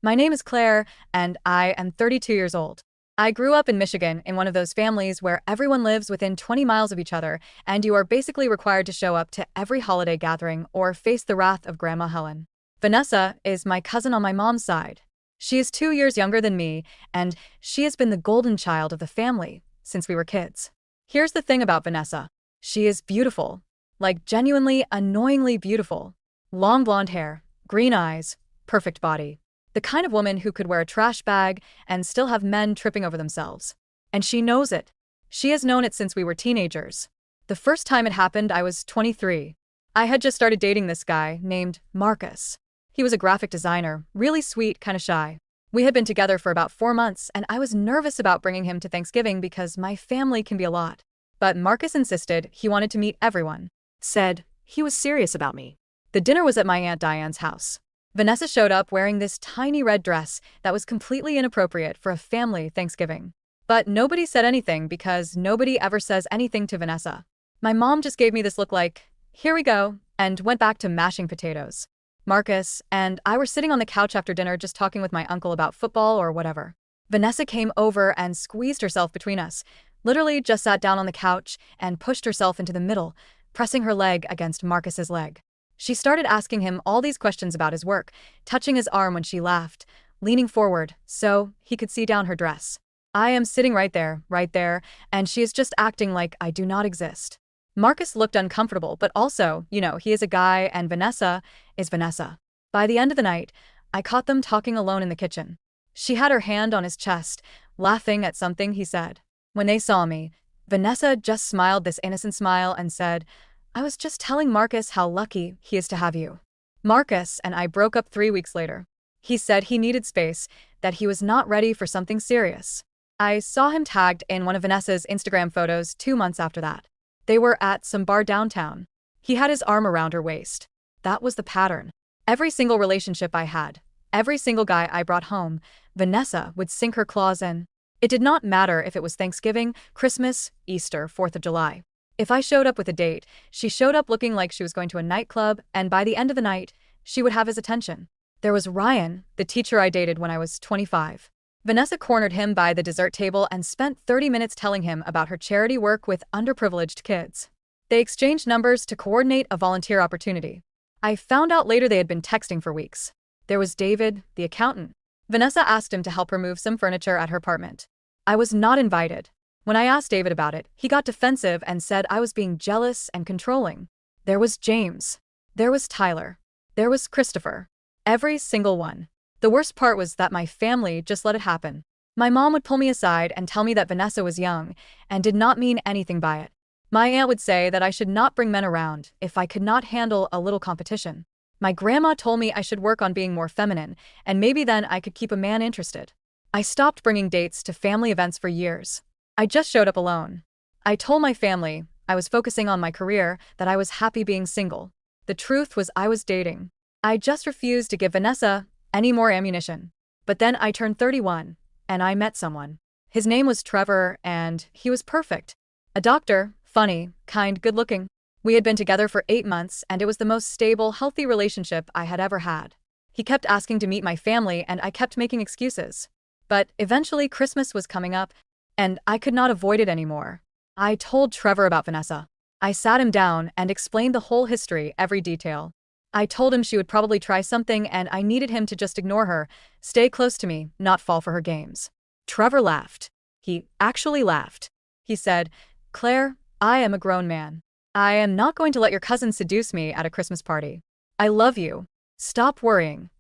My name is Claire, and I am 32 years old. I grew up in Michigan in one of those families where everyone lives within 20 miles of each other, and you are basically required to show up to every holiday gathering or face the wrath of Grandma Helen. Vanessa is my cousin on my mom's side. She is 2 years younger than me, and she has been the golden child of the family since we were kids. Here's the thing about Vanessa. She is beautiful. Like genuinely, annoyingly beautiful. Long blonde hair, green eyes, perfect body. The kind of woman who could wear a trash bag and still have men tripping over themselves. And she knows it. She has known it since we were teenagers. The first time it happened, I was 23. I had just started dating this guy named Marcus. He was a graphic designer, really sweet, kind of shy. We had been together for about 4 months, and I was nervous about bringing him to Thanksgiving because my family can be a lot. But Marcus insisted he wanted to meet everyone. Said he was serious about me. The dinner was at my Aunt Diane's house. Vanessa showed up wearing this tiny red dress that was completely inappropriate for a family Thanksgiving. But nobody said anything because nobody ever says anything to Vanessa. My mom just gave me this look like, here we go, and went back to mashing potatoes. Marcus and I were sitting on the couch after dinner just talking with my uncle about football or whatever. Vanessa came over and squeezed herself between us, literally just sat down on the couch and pushed herself into the middle, pressing her leg against Marcus's leg. She started asking him all these questions about his work, touching his arm when she laughed, leaning forward so he could see down her dress. I am sitting right there, and she is just acting like I do not exist. Marcus looked uncomfortable, but also, he is a guy and Vanessa is Vanessa. By the end of the night, I caught them talking alone in the kitchen. She had her hand on his chest, laughing at something he said. When they saw me, Vanessa just smiled this innocent smile and said, I was just telling Marcus how lucky he is to have you. Marcus and I broke up 3 weeks later. He said he needed space, that he was not ready for something serious. I saw him tagged in one of Vanessa's Instagram photos 2 months after that. They were at some bar downtown. He had his arm around her waist. That was the pattern. Every single relationship I had, every single guy I brought home, Vanessa would sink her claws in. It did not matter if it was Thanksgiving, Christmas, Easter, 4th of July. If I showed up with a date, she showed up looking like she was going to a nightclub, and by the end of the night, she would have his attention. There was Ryan, the teacher I dated when I was 25. Vanessa cornered him by the dessert table and spent 30 minutes telling him about her charity work with underprivileged kids. They exchanged numbers to coordinate a volunteer opportunity. I found out later they had been texting for weeks. There was David, the accountant. Vanessa asked him to help her move some furniture at her apartment. I was not invited. When I asked David about it, he got defensive and said I was being jealous and controlling. There was James. There was Tyler. There was Christopher. Every single one. The worst part was that my family just let it happen. My mom would pull me aside and tell me that Vanessa was young and did not mean anything by it. My aunt would say that I should not bring men around if I could not handle a little competition. My grandma told me I should work on being more feminine, and maybe then I could keep a man interested. I stopped bringing dates to family events for years. I just showed up alone. I told my family I was focusing on my career, that I was happy being single. The truth was I was dating. I just refused to give Vanessa any more ammunition. But then I turned 31, and I met someone. His name was Trevor, and he was perfect. A doctor, funny, kind, good-looking. We had been together for 8 months, and it was the most stable, healthy relationship I had ever had. He kept asking to meet my family, and I kept making excuses. But eventually Christmas was coming up, and I could not avoid it anymore. I told Trevor about Vanessa. I sat him down and explained the whole history, every detail. I told him she would probably try something and I needed him to just ignore her, stay close to me, not fall for her games. Trevor laughed. He actually laughed. He said, Claire, I am a grown man. I am not going to let your cousin seduce me at a Christmas party. I love you. Stop worrying.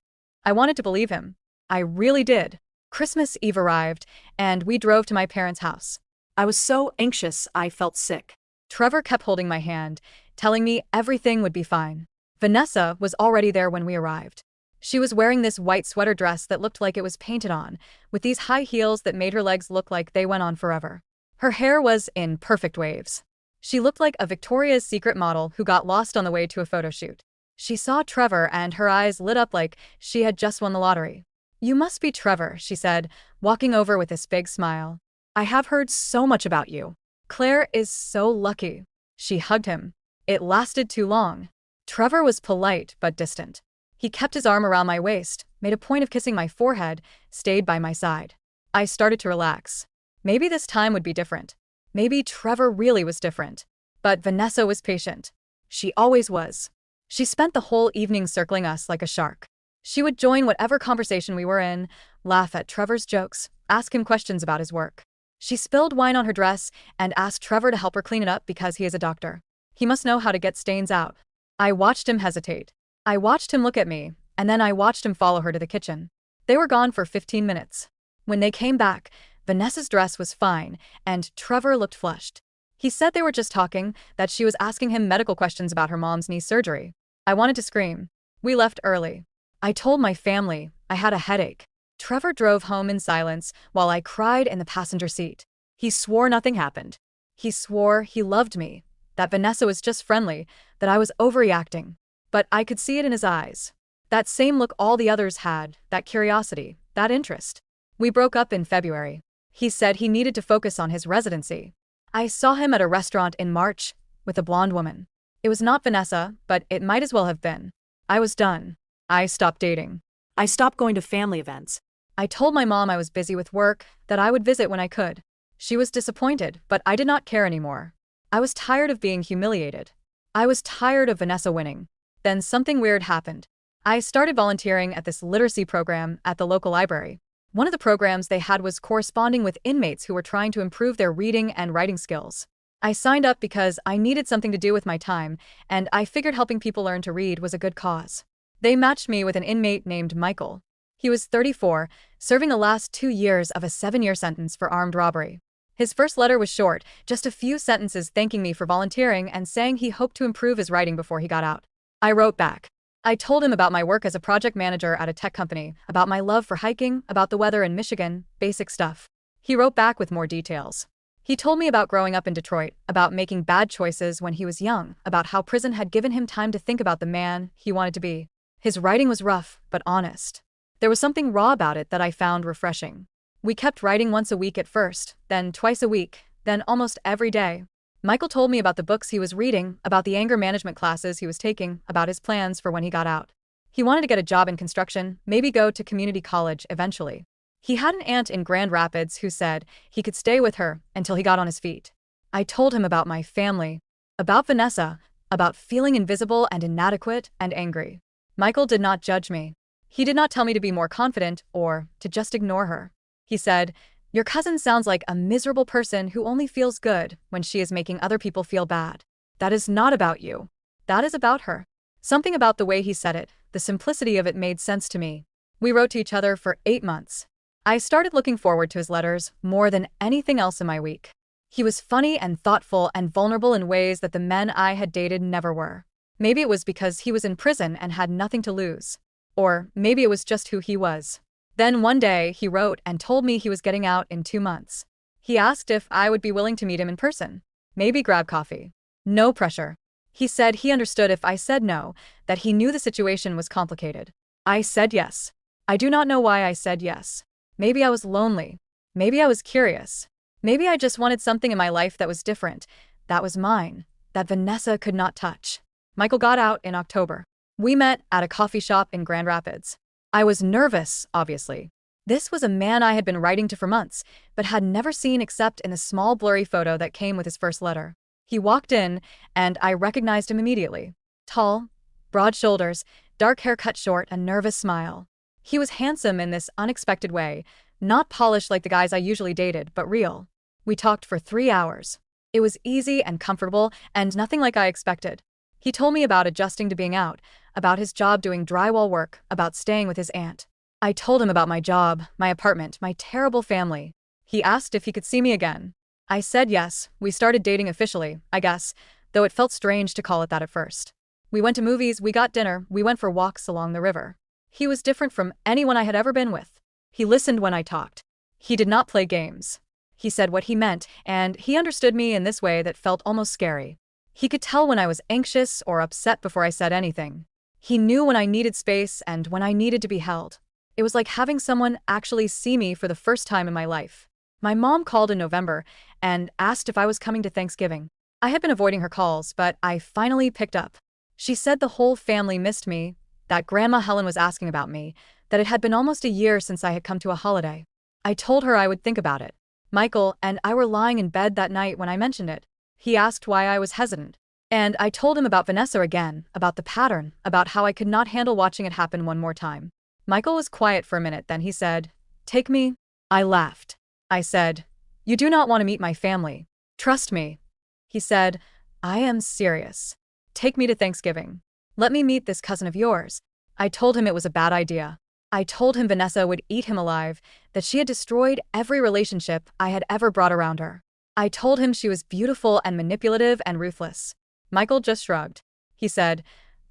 I wanted to believe him. I really did. Christmas Eve arrived, and we drove to my parents' house. I was so anxious I felt sick. Trevor kept holding my hand, telling me everything would be fine. Vanessa was already there when we arrived. She was wearing this white sweater dress that looked like it was painted on, with these high heels that made her legs look like they went on forever. Her hair was in perfect waves. She looked like a Victoria's Secret model who got lost on the way to a photo shoot. She saw Trevor and her eyes lit up like she had just won the lottery. You must be Trevor, she said, walking over with this big smile. I have heard so much about you. Claire is so lucky. She hugged him. It lasted too long. Trevor was polite but distant. He kept his arm around my waist, made a point of kissing my forehead, stayed by my side. I started to relax. Maybe this time would be different. Maybe Trevor really was different. But Vanessa was patient. She always was. She spent the whole evening circling us like a shark. She would join whatever conversation we were in, laugh at Trevor's jokes, ask him questions about his work. She spilled wine on her dress and asked Trevor to help her clean it up because he is a doctor. He must know how to get stains out. I watched him hesitate. I watched him look at me, and then I watched him follow her to the kitchen. They were gone for 15 minutes. When they came back, Vanessa's dress was fine, and Trevor looked flushed. He said they were just talking, that she was asking him medical questions about her mom's knee surgery. I wanted to scream. We left early. I told my family I had a headache. Trevor drove home in silence while I cried in the passenger seat. He swore nothing happened. He swore he loved me, that Vanessa was just friendly, that I was overreacting. But I could see it in his eyes. That same look all the others had, that curiosity, that interest. We broke up in February. He said he needed to focus on his residency. I saw him at a restaurant in March with a blonde woman. It was not Vanessa, but it might as well have been. I was done. I stopped dating. I stopped going to family events. I told my mom I was busy with work, that I would visit when I could. She was disappointed, but I did not care anymore. I was tired of being humiliated. I was tired of Vanessa winning. Then something weird happened. I started volunteering at this literacy program at the local library. One of the programs they had was corresponding with inmates who were trying to improve their reading and writing skills. I signed up because I needed something to do with my time, and I figured helping people learn to read was a good cause. They matched me with an inmate named Michael. He was 34, serving the last 2 years of a 7-year sentence for armed robbery. His first letter was short, just a few sentences thanking me for volunteering and saying he hoped to improve his writing before he got out. I wrote back. I told him about my work as a project manager at a tech company, about my love for hiking, about the weather in Michigan, basic stuff. He wrote back with more details. He told me about growing up in Detroit, about making bad choices when he was young, about how prison had given him time to think about the man he wanted to be. His writing was rough, but honest. There was something raw about it that I found refreshing. We kept writing once a week at first, then twice a week, then almost every day. Michael told me about the books he was reading, about the anger management classes he was taking, about his plans for when he got out. He wanted to get a job in construction, maybe go to community college eventually. He had an aunt in Grand Rapids who said he could stay with her until he got on his feet. I told him about my family, about Vanessa, about feeling invisible and inadequate and angry. Michael did not judge me. He did not tell me to be more confident or to just ignore her. He said, "Your cousin sounds like a miserable person who only feels good when she is making other people feel bad. That is not about you. That is about her." Something about the way he said it, the simplicity of it made sense to me. We wrote to each other for 8 months. I started looking forward to his letters more than anything else in my week. He was funny and thoughtful and vulnerable in ways that the men I had dated never were. Maybe it was because he was in prison and had nothing to lose. Or maybe it was just who he was. Then one day, he wrote and told me he was getting out in 2 months. He asked if I would be willing to meet him in person. Maybe grab coffee. No pressure. He said he understood if I said no, that he knew the situation was complicated. I said yes. I do not know why I said yes. Maybe I was lonely. Maybe I was curious. Maybe I just wanted something in my life that was different, that was mine, that Vanessa could not touch. Michael got out in October. We met at a coffee shop in Grand Rapids. I was nervous, obviously. This was a man I had been writing to for months, but had never seen except in the small blurry photo that came with his first letter. He walked in, and I recognized him immediately. Tall, broad shoulders, dark hair cut short, a nervous smile. He was handsome in this unexpected way, not polished like the guys I usually dated, but real. We talked for 3 hours. It was easy and comfortable, and nothing like I expected. He told me about adjusting to being out, about his job doing drywall work, about staying with his aunt. I told him about my job, my apartment, my terrible family. He asked if he could see me again. I said yes. We started dating officially, I guess, though it felt strange to call it that at first. We went to movies, we got dinner, we went for walks along the river. He was different from anyone I had ever been with. He listened when I talked. He did not play games. He said what he meant, and he understood me in this way that felt almost scary. He could tell when I was anxious or upset before I said anything. He knew when I needed space and when I needed to be held. It was like having someone actually see me for the first time in my life. My mom called in November and asked if I was coming to Thanksgiving. I had been avoiding her calls, but I finally picked up. She said the whole family missed me, that Grandma Helen was asking about me, that it had been almost a year since I had come to a holiday. I told her I would think about it. Michael and I were lying in bed that night when I mentioned it. He asked why I was hesitant. And I told him about Vanessa again, about the pattern, about how I could not handle watching it happen one more time. Michael was quiet for a minute, then he said, "Take me?" I laughed. I said, "You do not want to meet my family. Trust me." He said, "I am serious. Take me to Thanksgiving. Let me meet this cousin of yours." I told him it was a bad idea. I told him Vanessa would eat him alive, that she had destroyed every relationship I had ever brought around her. I told him she was beautiful and manipulative and ruthless. Michael just shrugged. He said,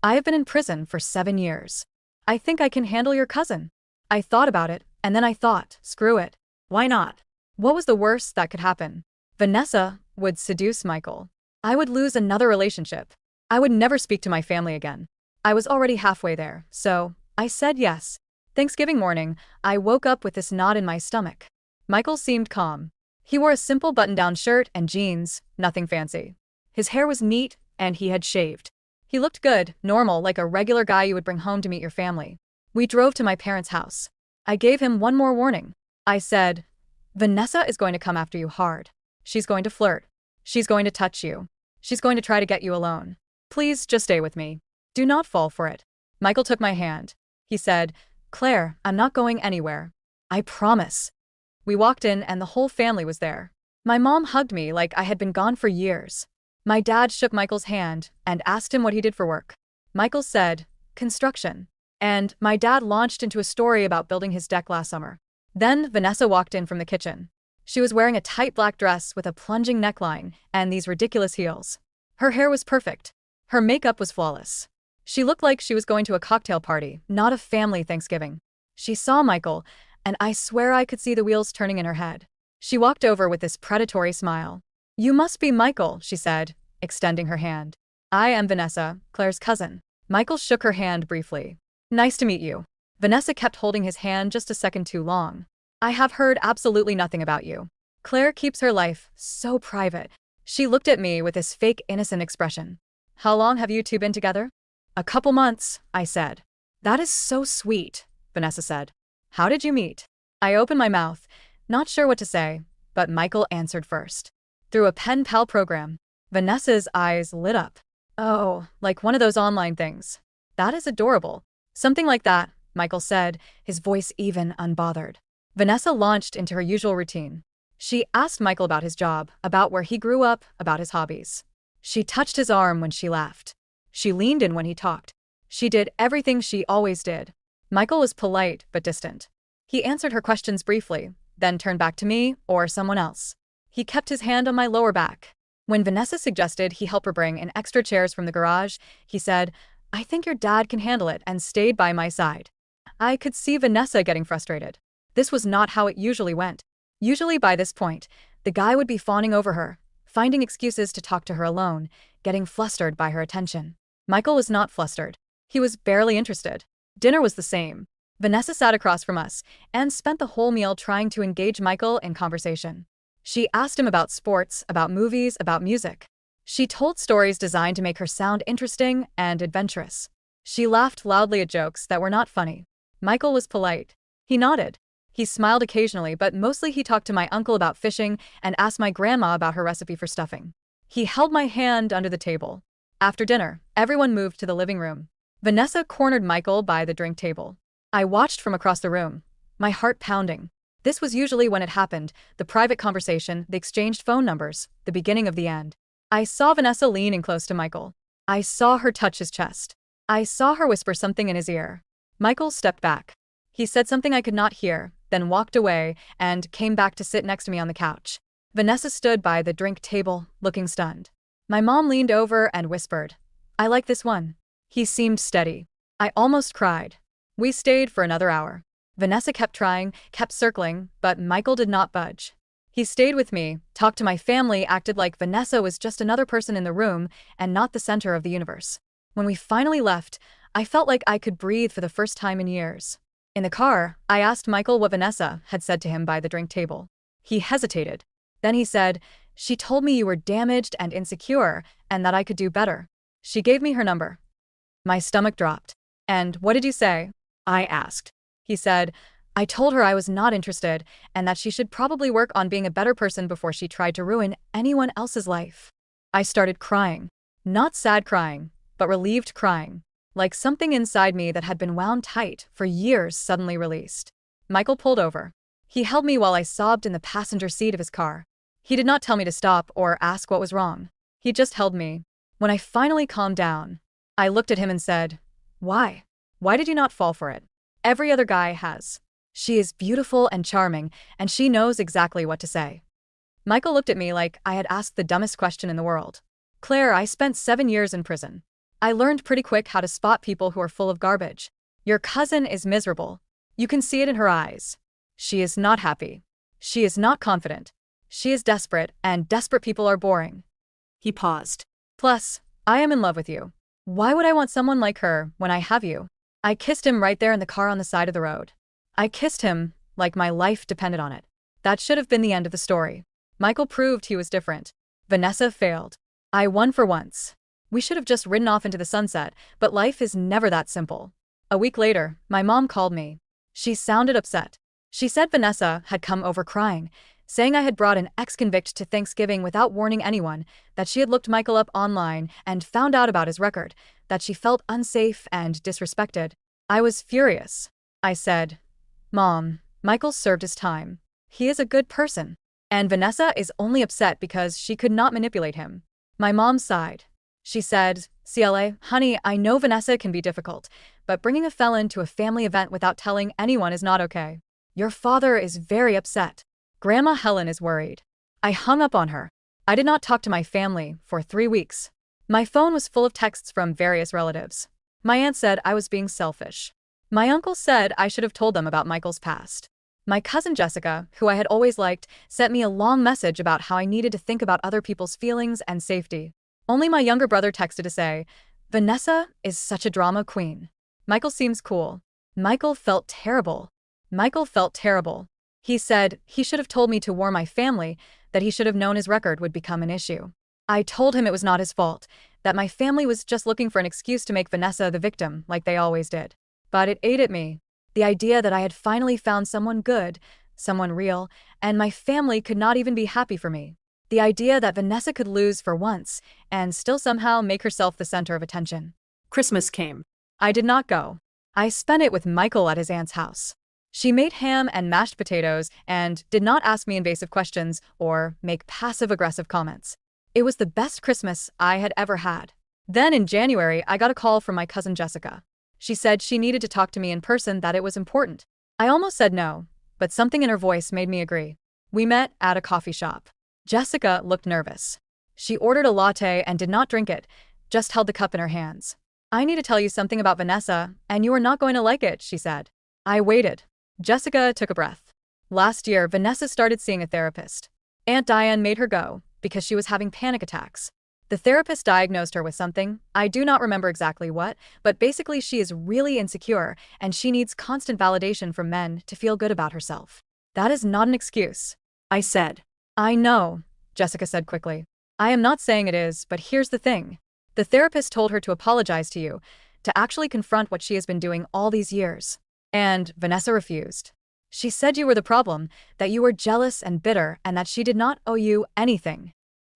"I have been in prison for 7 years. I think I can handle your cousin." I thought about it, and then I thought, screw it. Why not? What was the worst that could happen? Vanessa would seduce Michael. I would lose another relationship. I would never speak to my family again. I was already halfway there, so I said yes. Thanksgiving morning, I woke up with this knot in my stomach. Michael seemed calm. He wore a simple button-down shirt and jeans, nothing fancy. His hair was neat, and he had shaved. He looked good, normal, like a regular guy you would bring home to meet your family. We drove to my parents' house. I gave him one more warning. I said, "Vanessa is going to come after you hard. She's going to flirt. She's going to touch you. She's going to try to get you alone. Please just stay with me. Do not fall for it." Michael took my hand. He said, "Claire, I'm not going anywhere. I promise." We walked in and the whole family was there. My mom hugged me like I had been gone for years. My dad shook Michael's hand and asked him what he did for work. Michael said, "Construction." And my dad launched into a story about building his deck last summer. Then Vanessa walked in from the kitchen. She was wearing a tight black dress with a plunging neckline and these ridiculous heels. Her hair was perfect. Her makeup was flawless. She looked like she was going to a cocktail party, not a family Thanksgiving. She saw Michael, and I swear I could see the wheels turning in her head. She walked over with this predatory smile. "You must be Michael," she said, extending her hand. "I am Vanessa, Claire's cousin." Michael shook her hand briefly. "Nice to meet you." Vanessa kept holding his hand just a second too long. "I have heard absolutely nothing about you. Claire keeps her life so private." She looked at me with this fake innocent expression. "How long have you two been together?" "A couple months," I said. "That is so sweet," Vanessa said. "How did you meet?" I opened my mouth, not sure what to say, but Michael answered first. "Through a pen pal program." Vanessa's eyes lit up. "Oh, like one of those online things. That is adorable." "Something like that," Michael said, his voice even unbothered. Vanessa launched into her usual routine. She asked Michael about his job, about where he grew up, about his hobbies. She touched his arm when she laughed. She leaned in when he talked. She did everything she always did. Michael was polite but distant. He answered her questions briefly, then turned back to me or someone else. He kept his hand on my lower back. When Vanessa suggested he help her bring in extra chairs from the garage, he said, "I think your dad can handle it," and stayed by my side. I could see Vanessa getting frustrated. This was not how it usually went. Usually by this point, the guy would be fawning over her, finding excuses to talk to her alone, getting flustered by her attention. Michael was not flustered. He was barely interested. Dinner was the same. Vanessa sat across from us and spent the whole meal trying to engage Michael in conversation. She asked him about sports, about movies, about music. She told stories designed to make her sound interesting and adventurous. She laughed loudly at jokes that were not funny. Michael was polite. He nodded. He smiled occasionally, but mostly he talked to my uncle about fishing and asked my grandma about her recipe for stuffing. He held my hand under the table. After dinner, everyone moved to the living room. Vanessa cornered Michael by the drink table. I watched from across the room, my heart pounding. This was usually when it happened, the private conversation, the exchanged phone numbers, the beginning of the end. I saw Vanessa lean in close to Michael. I saw her touch his chest. I saw her whisper something in his ear. Michael stepped back. He said something I could not hear, then walked away and came back to sit next to me on the couch. Vanessa stood by the drink table, looking stunned. My mom leaned over and whispered, "I like this one." He seemed steady. I almost cried. We stayed for another hour. Vanessa kept trying, kept circling, but Michael did not budge. He stayed with me, talked to my family, acted like Vanessa was just another person in the room and not the center of the universe. When we finally left, I felt like I could breathe for the first time in years. In the car, I asked Michael what Vanessa had said to him by the drink table. He hesitated. Then he said, "She told me you were damaged and insecure and that I could do better. She gave me her number." My stomach dropped. "And what did you say?" I asked. He said, "I told her I was not interested and that she should probably work on being a better person before she tried to ruin anyone else's life." I started crying. Not sad crying, but relieved crying. Like something inside me that had been wound tight for years suddenly released. Michael pulled over. He held me while I sobbed in the passenger seat of his car. He did not tell me to stop or ask what was wrong. He just held me. When I finally calmed down, I looked at him and said, "Why? Why did you not fall for it? Every other guy has. She is beautiful and charming, and she knows exactly what to say." Michael looked at me like I had asked the dumbest question in the world. "Claire, I spent 7 years in prison. I learned pretty quick how to spot people who are full of garbage. Your cousin is miserable. You can see it in her eyes. She is not happy. She is not confident. She is desperate, and desperate people are boring." He paused. "Plus, I am in love with you. Why would I want someone like her when I have you?" I kissed him right there in the car on the side of the road. I kissed him like my life depended on it. That should have been the end of the story. Michael proved he was different. Vanessa failed. I won for once. We should have just ridden off into the sunset, but life is never that simple. A week later, my mom called me. She sounded upset. She said Vanessa had come over crying, saying I had brought an ex-convict to Thanksgiving without warning anyone, that she had looked Michael up online and found out about his record, that she felt unsafe and disrespected. I was furious. I said, "Mom, Michael served his time. He is a good person. And Vanessa is only upset because she could not manipulate him." My mom sighed. She said, "CLA, honey, I know Vanessa can be difficult, but bringing a felon to a family event without telling anyone is not okay. Your father is very upset. Grandma Helen is worried." I hung up on her. I did not talk to my family for 3 weeks. My phone was full of texts from various relatives. My aunt said I was being selfish. My uncle said I should have told them about Michael's past. My cousin Jessica, who I had always liked, sent me a long message about how I needed to think about other people's feelings and safety. Only my younger brother texted to say, "Vanessa is such a drama queen. Michael seems cool." Michael felt terrible. Michael felt terrible. He said he should have told me to warn my family, that he should have known his record would become an issue. I told him it was not his fault, that my family was just looking for an excuse to make Vanessa the victim like they always did. But it ate at me. The idea that I had finally found someone good, someone real, and my family could not even be happy for me. The idea that Vanessa could lose for once and still somehow make herself the center of attention. Christmas came. I did not go. I spent it with Michael at his aunt's house. She made ham and mashed potatoes and did not ask me invasive questions or make passive-aggressive comments. It was the best Christmas I had ever had. Then in January, I got a call from my cousin Jessica. She said she needed to talk to me in person, that it was important. I almost said no, but something in her voice made me agree. We met at a coffee shop. Jessica looked nervous. She ordered a latte and did not drink it, just held the cup in her hands. "I need to tell you something about Vanessa, and you are not going to like it," she said. I waited. Jessica took a breath. "Last year, Vanessa started seeing a therapist. Aunt Diane made her go, because she was having panic attacks. The therapist diagnosed her with something, I do not remember exactly what, but basically she is really insecure, and she needs constant validation from men to feel good about herself. That is not an excuse," I said. "I know," Jessica said quickly. "I am not saying it is, but here's the thing. The therapist told her to apologize to you, to actually confront what she has been doing all these years. And Vanessa refused. She said you were the problem, that you were jealous and bitter, and that she did not owe you anything."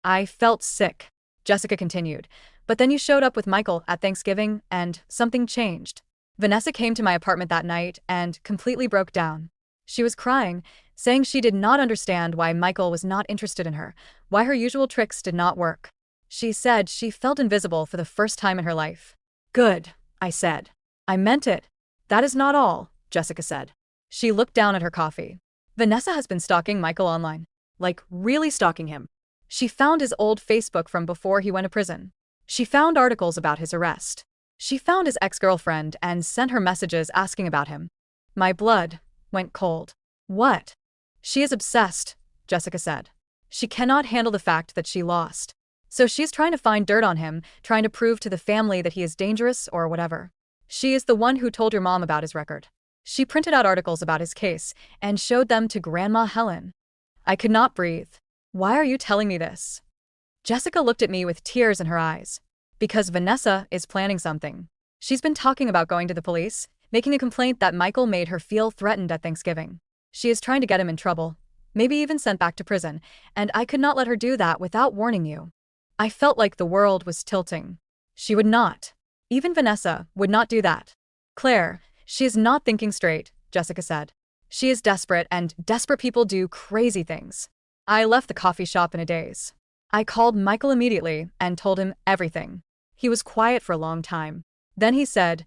I felt sick. Jessica continued, "But then you showed up with Michael at Thanksgiving, and something changed. Vanessa came to my apartment that night and completely broke down. She was crying, saying she did not understand why Michael was not interested in her, why her usual tricks did not work. She said she felt invisible for the first time in her life." "Good," I said. "I meant it." "That is not all," Jessica said. She looked down at her coffee. "Vanessa has been stalking Michael online. Like, really stalking him. She found his old Facebook from before he went to prison. She found articles about his arrest. She found his ex-girlfriend and sent her messages asking about him." My blood went cold. "What?" "She is obsessed," Jessica said. "She cannot handle the fact that she lost. So she's trying to find dirt on him, trying to prove to the family that he is dangerous or whatever. She is the one who told your mom about his record. She printed out articles about his case and showed them to Grandma Helen." I could not breathe. "Why are you telling me this?" Jessica looked at me with tears in her eyes. "Because Vanessa is planning something. She's been talking about going to the police, making a complaint that Michael made her feel threatened at Thanksgiving. She is trying to get him in trouble, maybe even sent back to prison, and I could not let her do that without warning you." I felt like the world was tilting. She would not. Even Vanessa would not do that. "Claire, she is not thinking straight," Jessica said. "She is desperate, and desperate people do crazy things." I left the coffee shop in a daze. I called Michael immediately and told him everything. He was quiet for a long time. Then he said,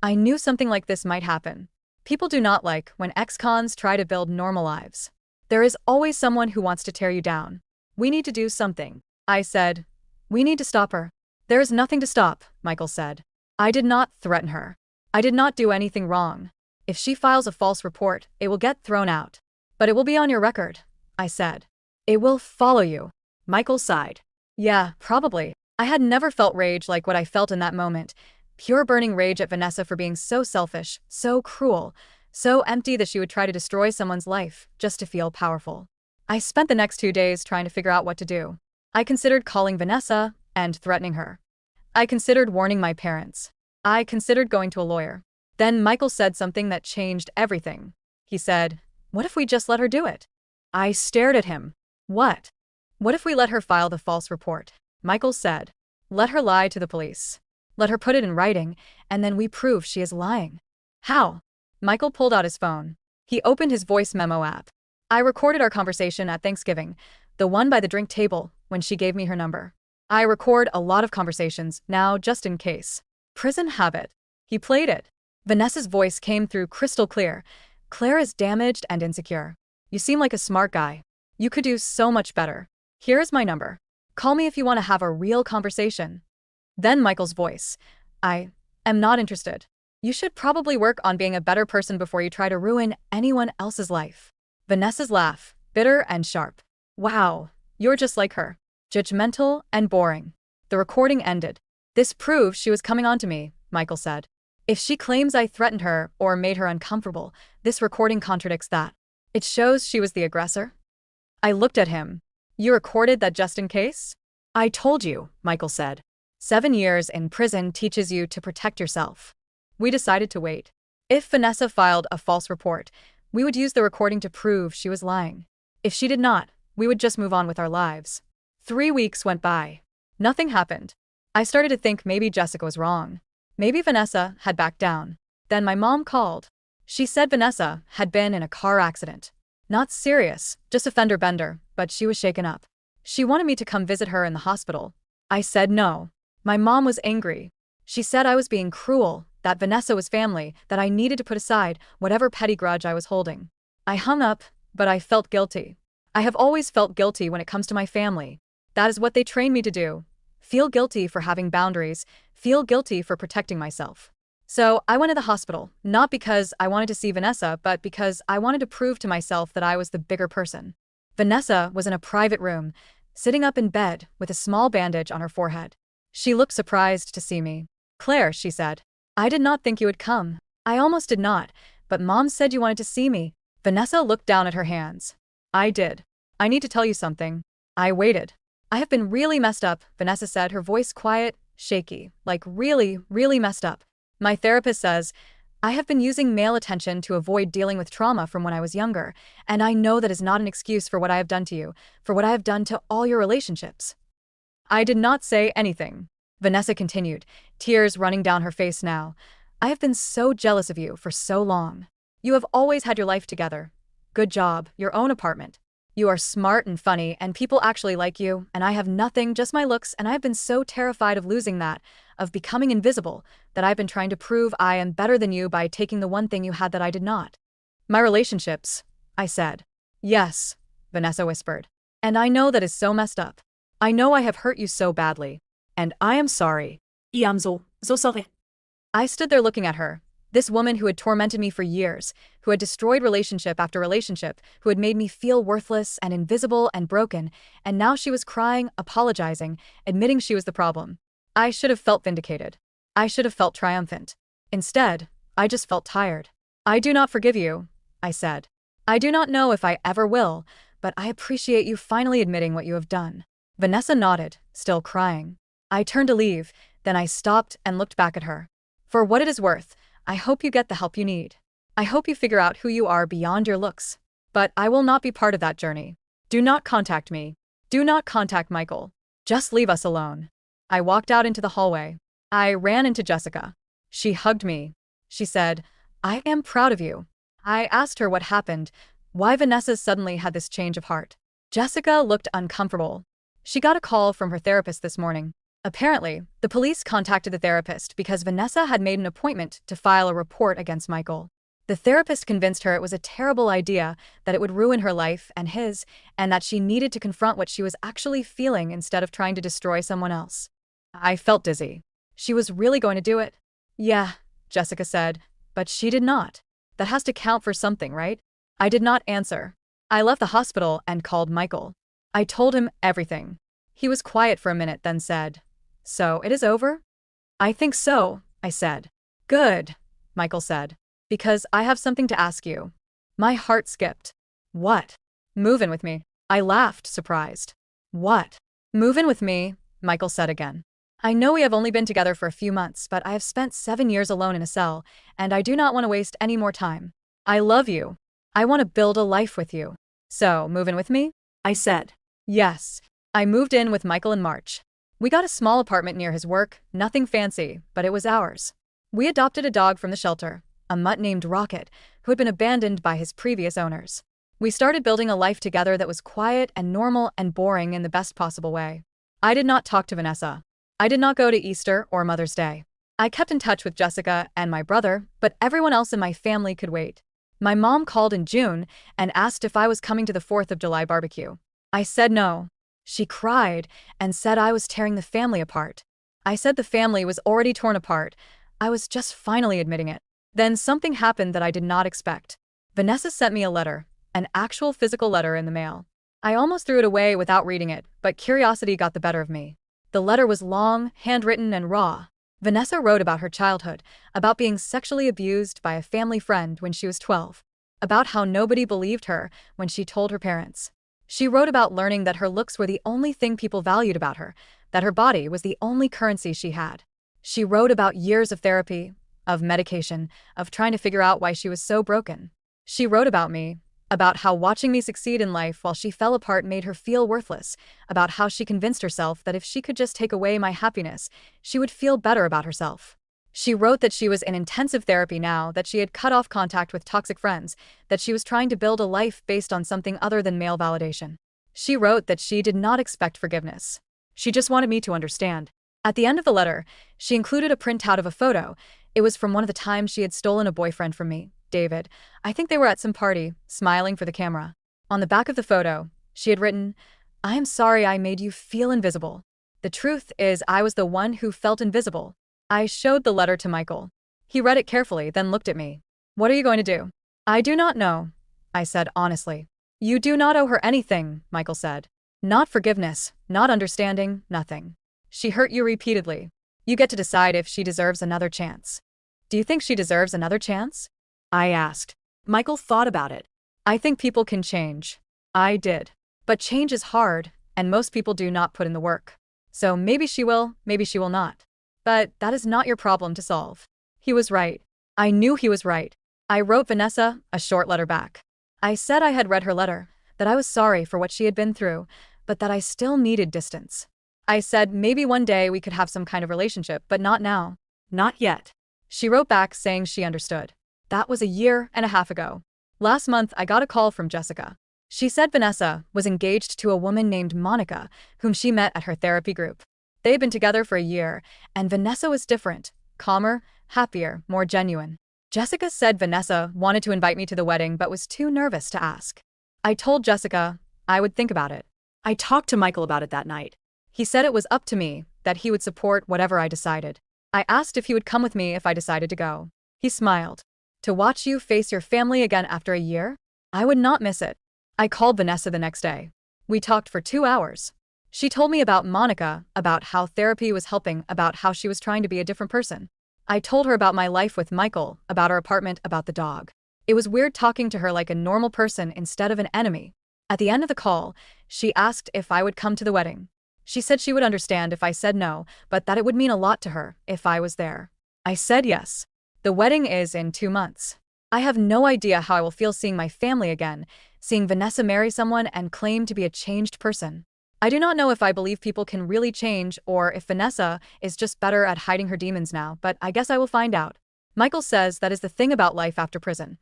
"I knew something like this might happen. People do not like when ex-cons try to build normal lives. There is always someone who wants to tear you down. We need to do something." I said, "We need to stop her." "There is nothing to stop," Michael said. "I did not threaten her. I did not do anything wrong. If she files a false report, it will get thrown out. But it will be on your record," I said. "It will follow you." Michael sighed. "Yeah, probably." I had never felt rage like what I felt in that moment. Pure burning rage at Vanessa for being so selfish, so cruel, so empty that she would try to destroy someone's life just to feel powerful. I spent the next 2 days trying to figure out what to do. I considered calling Vanessa and threatening her. I considered warning my parents. I considered going to a lawyer. Then Michael said something that changed everything. He said, "What if we just let her do it?" I stared at him. "What? What if we let her file the false report?" Michael said, "Let her lie to the police. Let her put it in writing, and then we prove she is lying." "How?" Michael pulled out his phone. He opened his voice memo app. I recorded our conversation at Thanksgiving, the one by the drink table, when she gave me her number. I record a lot of conversations now just in case. Prison habit. He played it. Vanessa's voice came through crystal clear. "Claire is damaged and insecure. You seem like a smart guy. You could do so much better. Here is my number. Call me if you want to have a real conversation." Then Michael's voice. "I am not interested. You should probably work on being a better person before you try to ruin anyone else's life." Vanessa's laugh, bitter and sharp. "Wow, you're just like her. Judgmental and boring." The recording ended. "This proves she was coming on to me," Michael said. "If she claims I threatened her or made her uncomfortable, this recording contradicts that. It shows she was the aggressor." I looked at him. "You recorded that just in case?" "I told you," Michael said. 7 years in prison teaches you to protect yourself." We decided to wait. If Vanessa filed a false report, we would use the recording to prove she was lying. If she did not, we would just move on with our lives. 3 weeks went by. Nothing happened. I started to think maybe Jessica was wrong. Maybe Vanessa had backed down. Then my mom called. She said Vanessa had been in a car accident. Not serious, just a fender bender, but she was shaken up. She wanted me to come visit her in the hospital. I said no. My mom was angry. She said I was being cruel, that Vanessa was family, that I needed to put aside whatever petty grudge I was holding. I hung up, but I felt guilty. I have always felt guilty when it comes to my family. That is what they trained me to do. Feel guilty for having boundaries, feel guilty for protecting myself. So I went to the hospital, not because I wanted to see Vanessa, but because I wanted to prove to myself that I was the bigger person. Vanessa was in a private room, sitting up in bed with a small bandage on her forehead. She looked surprised to see me. "Claire," she said, "I did not think you would come. I almost did not, but Mom said you wanted to see me." Vanessa looked down at her hands. "I did. I need to tell you something." I waited. "I have been really messed up," Vanessa said, her voice quiet, shaky, like really, really messed up. "My therapist says I have been using male attention to avoid dealing with trauma from when I was younger, and I know that is not an excuse for what I have done to you, for what I have done to all your relationships." I did not say anything. Vanessa continued, tears running down her face now. "I have been so jealous of you for so long. You have always had your life together. Good job, your own apartment. You are smart and funny, and people actually like you, and I have nothing, just my looks, and I have been so terrified of losing that, of becoming invisible, that I've been trying to prove I am better than you by taking the one thing you had that I did not." "My relationships," I said. "Yes," Vanessa whispered. "And I know that is so messed up. I know I have hurt you so badly. And I am sorry." I am so sorry. I stood there looking at her, this woman who had tormented me for years, who had destroyed relationship after relationship, who had made me feel worthless and invisible and broken, and now she was crying, apologizing, admitting she was the problem. I should have felt vindicated. I should have felt triumphant. Instead, I just felt tired. "I do not forgive you," I said. "I do not know if I ever will, but I appreciate you finally admitting what you have done." Vanessa nodded, still crying. I turned to leave, then I stopped and looked back at her. For what it is worth, I hope you get the help you need. I hope you figure out who you are beyond your looks. But I will not be part of that journey. Do not contact me. Do not contact Michael. Just leave us alone. I walked out into the hallway. I ran into Jessica. She hugged me. She said, "I am proud of you." I asked her what happened, why Vanessa suddenly had this change of heart. Jessica looked uncomfortable. She got a call from her therapist this morning. Apparently, the police contacted the therapist because Vanessa had made an appointment to file a report against Michael. The therapist convinced her it was a terrible idea, that it would ruin her life and his, and that she needed to confront what she was actually feeling instead of trying to destroy someone else. I felt dizzy. She was really going to do it? Yeah, Jessica said, but she did not. That has to count for something, right? I did not answer. I left the hospital and called Michael. I told him everything. He was quiet for a minute, then said, "So it is over?" "I think so," I said. "Good," Michael said. "Because I have something to ask you." My heart skipped. "What?" "Move in with me." I laughed, surprised. "What?" "Move in with me," Michael said again. "I know we have only been together for a few months, but I have spent 7 years alone in a cell, and I do not want to waste any more time. I love you. I want to build a life with you. So, move in with me?" I said. Yes. I moved in with Michael in March. We got a small apartment near his work, nothing fancy, but it was ours. We adopted a dog from the shelter, a mutt named Rocket, who had been abandoned by his previous owners. We started building a life together that was quiet and normal and boring in the best possible way. I did not talk to Vanessa. I did not go to Easter or Mother's Day. I kept in touch with Jessica and my brother, but everyone else in my family could wait. My mom called in June and asked if I was coming to the 4th of July barbecue. I said no. She cried and said I was tearing the family apart. I said the family was already torn apart. I was just finally admitting it. Then something happened that I did not expect. Vanessa sent me a letter, an actual physical letter in the mail. I almost threw it away without reading it, but curiosity got the better of me. The letter was long, handwritten, and raw. Vanessa wrote about her childhood, about being sexually abused by a family friend when she was 12, about how nobody believed her when she told her parents. She wrote about learning that her looks were the only thing people valued about her, that her body was the only currency she had. She wrote about years of therapy, of medication, of trying to figure out why she was so broken. She wrote about me, about how watching me succeed in life while she fell apart made her feel worthless, about how she convinced herself that if she could just take away my happiness, she would feel better about herself. She wrote that she was in intensive therapy now, that she had cut off contact with toxic friends, that she was trying to build a life based on something other than male validation. She wrote that she did not expect forgiveness. She just wanted me to understand. At the end of the letter, she included a printout of a photo. It was from one of the times she had stolen a boyfriend from me, David. I think they were at some party, smiling for the camera. On the back of the photo, she had written, "I am sorry I made you feel invisible. The truth is I was the one who felt invisible." I showed the letter to Michael. He read it carefully, then looked at me. "What are you going to do?" "I do not know," I said honestly. "You do not owe her anything," Michael said. "Not forgiveness, not understanding, nothing. She hurt you repeatedly. You get to decide if she deserves another chance." "Do you think she deserves another chance?" I asked. Michael thought about it. "I think people can change. I did. But change is hard, and most people do not put in the work. So maybe she will, maybe she will not. But that is not your problem to solve." He was right. I knew he was right. I wrote Vanessa a short letter back. I said I had read her letter, that I was sorry for what she had been through, but that I still needed distance. I said maybe one day we could have some kind of relationship, but not now. Not yet. She wrote back saying she understood. That was a year and a half ago. Last month, I got a call from Jessica. She said Vanessa was engaged to a woman named Monica, whom she met at her therapy group. They had been together for a year, and Vanessa was different, calmer, happier, more genuine. Jessica said Vanessa wanted to invite me to the wedding but was too nervous to ask. I told Jessica I would think about it. I talked to Michael about it that night. He said it was up to me, that he would support whatever I decided. I asked if he would come with me if I decided to go. He smiled. "To watch you face your family again after a year? I would not miss it." I called Vanessa the next day. We talked for 2 hours. She told me about Monica, about how therapy was helping, about how she was trying to be a different person. I told her about my life with Michael, about our apartment, about the dog. It was weird talking to her like a normal person instead of an enemy. At the end of the call, she asked if I would come to the wedding. She said she would understand if I said no, but that it would mean a lot to her if I was there. I said yes. The wedding is in 2 months. I have no idea how I will feel seeing my family again, seeing Vanessa marry someone and claim to be a changed person. I do not know if I believe people can really change or if Vanessa is just better at hiding her demons now, but I guess I will find out. Michael says that is the thing about life after prison.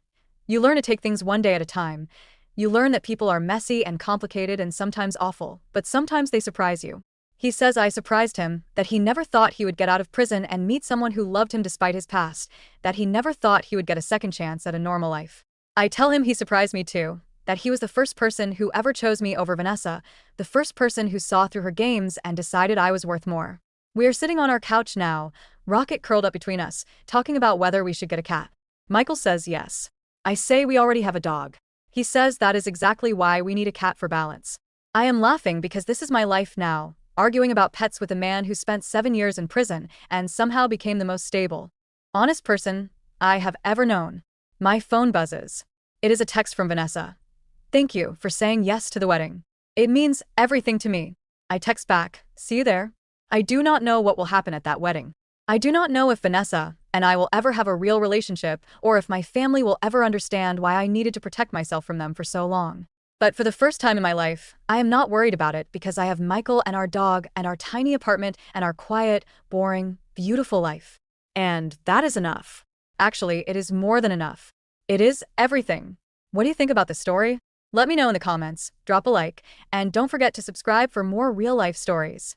You learn to take things one day at a time. You learn that people are messy and complicated and sometimes awful, but sometimes they surprise you. He says I surprised him, that he never thought he would get out of prison and meet someone who loved him despite his past, that he never thought he would get a second chance at a normal life. I tell him he surprised me too, that he was the first person who ever chose me over Vanessa, the first person who saw through her games and decided I was worth more. We are sitting on our couch now, Rocket curled up between us, talking about whether we should get a cat. Michael says yes. I say we already have a dog. He says that is exactly why we need a cat for balance. I am laughing because this is my life now, arguing about pets with a man who spent 7 years in prison and somehow became the most stable, honest person I have ever known. My phone buzzes. It is a text from Vanessa. Thank you for saying yes to the wedding. It means everything to me. I text back, see you there. I do not know what will happen at that wedding. I do not know if Vanessa and I will ever have a real relationship or if my family will ever understand why I needed to protect myself from them for so long. But for the first time in my life, I am not worried about it because I have Michael and our dog and our tiny apartment and our quiet, boring, beautiful life. And that is enough. Actually, it is more than enough. It is everything. What do you think about the story? Let me know in the comments, drop a like, and don't forget to subscribe for more real-life stories.